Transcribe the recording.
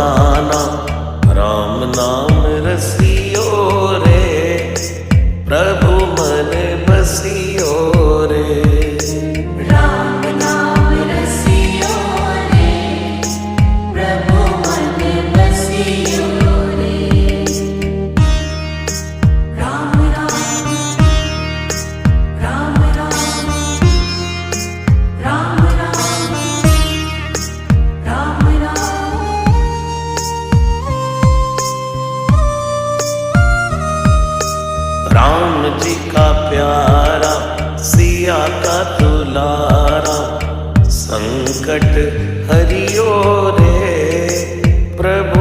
जमाना, राम नाम रसियो रे, प्रभु मन बसियो रे। राम नाम रसियो रे, प्रभु मन बसियो रे। राम राम राम राम राम राम राम राम। राम जी का प्यारा, सिया का दुलारा, संकट हरियो रे, प्रभु